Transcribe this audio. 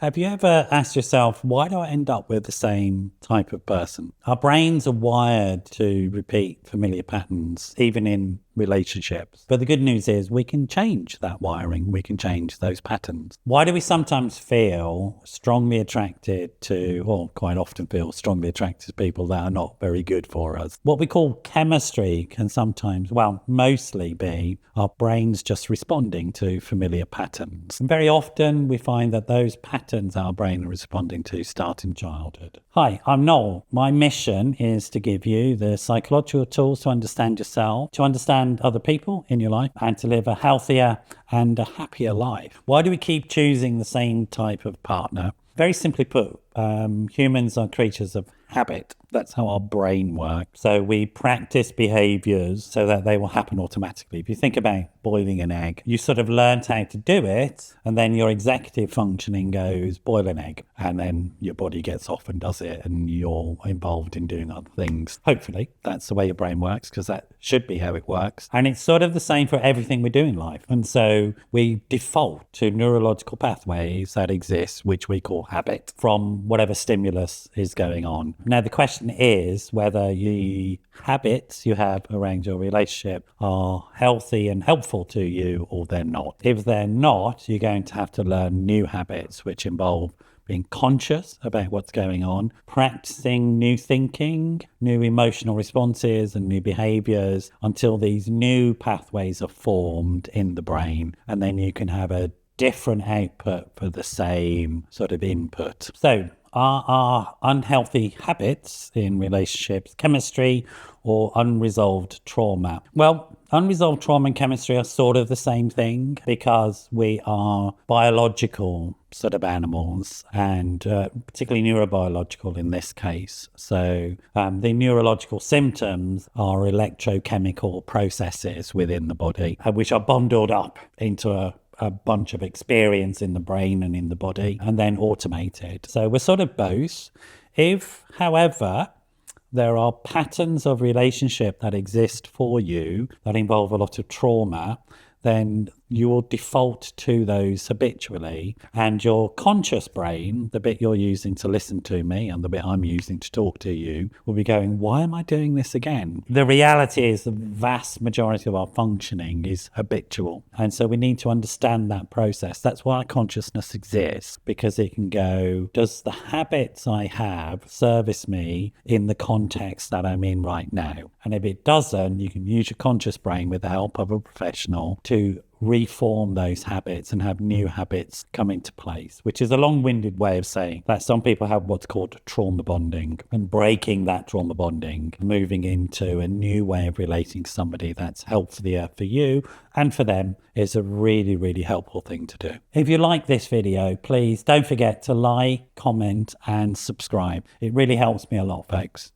Have you ever asked yourself, why do I end up with the same type of person? Our brains are wired to repeat familiar patterns, even in relationships. But the good news is we can change that wiring. We can change those patterns. Why do we sometimes feel strongly attracted to, or quite often feel strongly attracted to people that are not very good for us? What we call chemistry can sometimes, mostly be our brains just responding to familiar patterns. And very often we find that those patterns our brain are responding to start in childhood. Hi, I'm Noel. My mission is to give you the psychological tools to understand yourself, to understand other people in your life, and to live a healthier and a happier life. Why do we keep choosing the same type of partner? Very simply put, humans are creatures of habit. That's how our brain works. So we practice behaviors so that they will happen automatically. If you think about boiling an egg, you sort of learned how to do it, and then your executive functioning goes, boil an egg, and then your body gets off and does it, and you're involved in doing other things. Hopefully, that's the way your brain works, because that should be how it works. And it's sort of the same for everything we do in life. And so we default to neurological pathways that exist, which we call habit, from whatever stimulus is going on. Now, the question is whether the habits you have around your relationship are healthy and helpful to you, or they're not. If they're not, you're going to have to learn new habits, which involve being conscious about what's going on, practicing new thinking, new emotional responses and new behaviors until these new pathways are formed in the brain. And then you can have a different output for the same sort of input. So are our unhealthy habits in relationships chemistry or unresolved trauma? Well, unresolved trauma and chemistry are sort of the same thing, because we are biological sort of animals, and particularly neurobiological in this case. So the neurological symptoms are electrochemical processes within the body, which are bundled up into a bunch of experience in the brain and in the body, and then automated. So we're sort of both. If, however, there are patterns of relationship that exist for you that involve a lot of trauma, then you will default to those habitually, and your conscious brain, the bit you're using to listen to me and the bit I'm using to talk to you, will be going, why am I doing this again? The reality is the vast majority of our functioning is habitual, and so we need to understand that process. That's why consciousness exists, because it can go, does the habits I have service me in the context that I'm in right now? And if it doesn't, you can use your conscious brain with the help of a professional to reform those habits and have new habits come into place, which is a long-winded way of saying that some people have what's called trauma bonding, and breaking that trauma bonding, moving into a new way of relating to somebody that's healthier for you and for them, is a really, really helpful thing to do. If you like this video, please don't forget to like, comment and subscribe. It really helps me a lot, folks.